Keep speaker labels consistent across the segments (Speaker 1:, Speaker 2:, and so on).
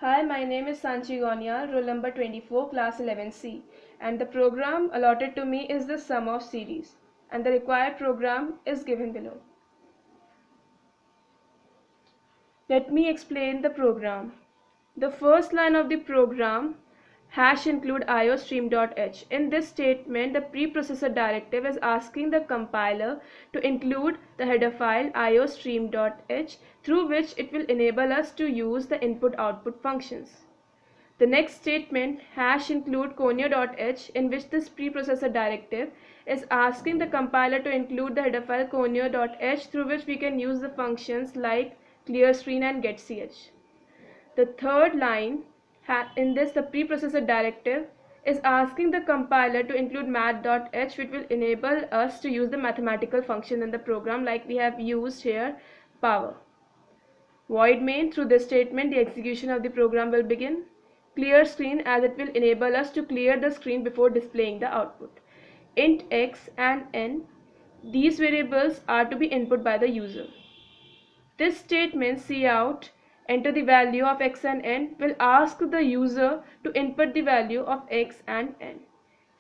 Speaker 1: Hi, my name is Sanchi, roll number 24, class 11C, and the program allotted to me is the sum of series, and the required program is given below. Let me explain the program. The first line of the program #include iostream.h. In this statement, the preprocessor directive is asking the compiler to include the header file iostream.h, through which it will enable us to use the input-output functions. The next statement #include conio.h, in which this preprocessor directive is asking the compiler to include the header file conio.h, through which we can use the functions like clear screen and getch. The third line, in this the preprocessor directive is asking the compiler to include math.h, which will enable us to use the mathematical function in the program like we have used here, power. Void main, through this statement the execution of the program will begin. Clear screen, as it will enable us to clear the screen before displaying the output. Int x and n, these variables are to be input by the user. This statement cout enter the value of x and n will ask the user to input the value of x and n.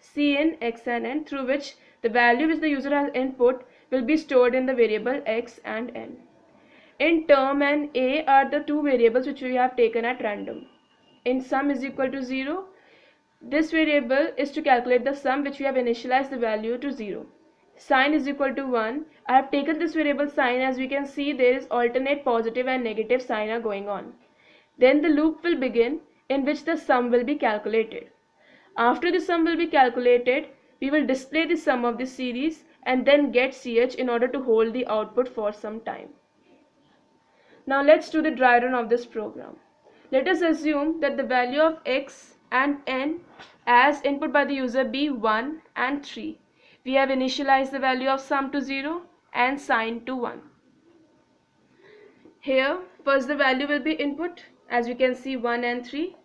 Speaker 1: Cin x and n, through which the value which the user has input will be stored in the variable x and n. In term and a are the two variables which we have taken at random. In sum is equal to 0, this variable is to calculate the sum which we have initialized the value to 0. Sign is equal to 1. I have taken this variable sign, as we can see there is alternate positive and negative sign are going on. Then the loop will begin, in which the sum will be calculated. After the sum will be calculated, we will display the sum of the series and then get ch in order to hold the output for some time. Now let's do the dry run of this program. Let us assume that the value of x and n as input by the user be 1 and 3. We have initialized the value of sum to 0 and sign to 1. Here first the value will be input, as we can see 1 and 3.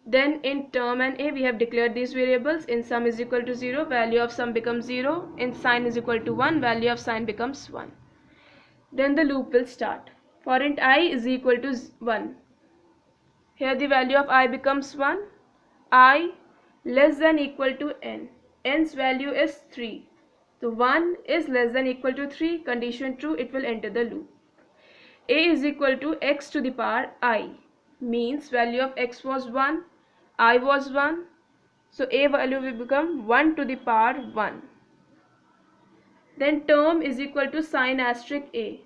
Speaker 1: Then in term and a we have declared these variables. In sum is equal to 0, value of sum becomes 0. In sign is equal to 1, value of sign becomes 1. Then the loop will start. For int I is equal to 1. Here the value of I becomes 1. I less than equal to n. N's value is 3. So 1 is less than equal to 3. Condition true, it will enter the loop. A is equal to x to the power I. Means value of x was 1. I was 1. So a value will become 1 to the power 1. Then term is equal to sign asterisk a.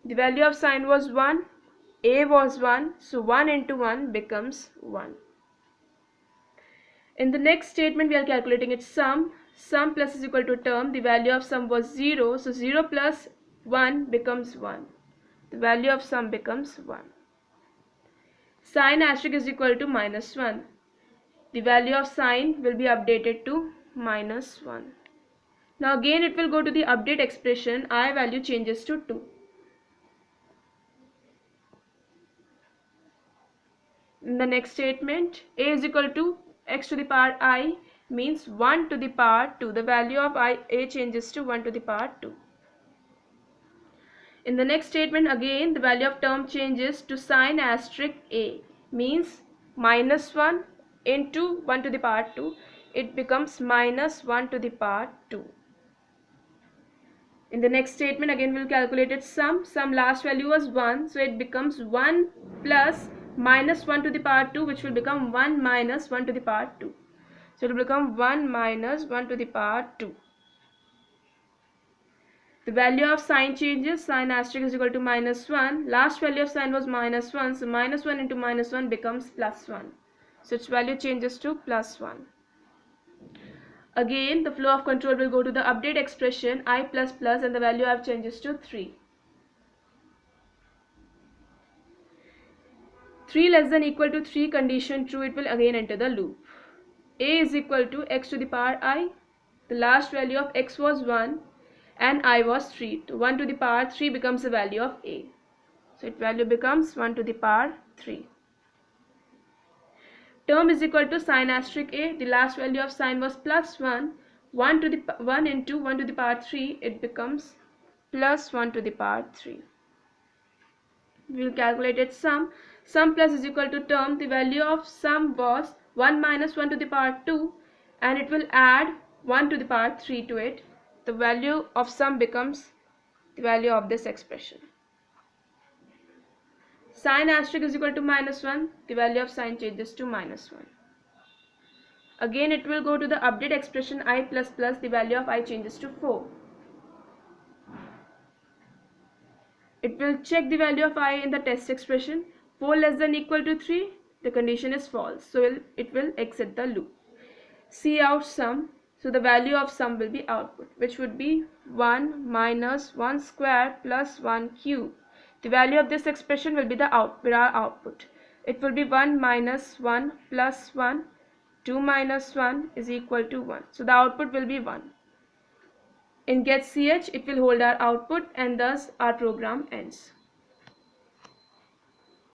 Speaker 1: The value of sign was 1. A was 1, so 1 into 1 becomes 1. In the next statement, we are calculating its sum. Sum plus is equal to term. The value of sum was 0, so 0 plus 1 becomes 1. The value of sum becomes 1. Sign asterisk is equal to minus 1. The value of sign will be updated to minus 1. Now again it will go to the update expression. I value changes to 2. In the next statement, a is equal to x to the power I, means 1 to the power 2. The value of a changes to 1 to the power 2. In the next statement, again the value of term changes to sign asterisk a, means minus 1 into 1 to the power 2. It becomes minus 1 to the power 2. In the next statement, again we will calculate its sum. Sum last value was 1, so it becomes 1 plus minus 1 to the power 2, which will become 1 minus 1 to the power 2. So it will become 1 minus 1 to the power 2. The value of sign changes. Sign asterisk is equal to minus 1. Last value of sign was minus 1, so minus 1 into minus 1 becomes plus 1. So its value changes to plus 1. Again the flow of control will go to the update expression I plus plus, and the value of changes to 3. 3 less than equal to 3, condition true, it will again enter the loop. A is equal to x to the power I. The last value of x was 1 and I was 3. So 1 to the power 3 becomes the value of a. So its value becomes 1 to the power 3. Term is equal to sign asterisk a. The last value of sign was plus 1. 1 into 1 to the power 3, it becomes plus 1 to the power 3. We will calculate its sum. Sum plus is equal to term. The value of sum was 1 minus 1 to the power 2, and it will add 1 to the power 3 to it. The value of sum becomes the value of this expression. Sin asterisk is equal to minus 1. The value of sin changes to minus 1. Again it will go to the update expression I plus plus. The value of I changes to 4. It will check the value of I in the test expression. 4 less than equal to 3. The condition is false. So it will exit the loop. See out sum. So the value of sum will be output, which would be 1 minus 1 square plus 1 cube. The value of this expression will be our output. It will be 1 minus 1 plus 1. 2 minus 1 is equal to 1. So the output will be 1. In get ch, it will hold our output, and thus our program ends.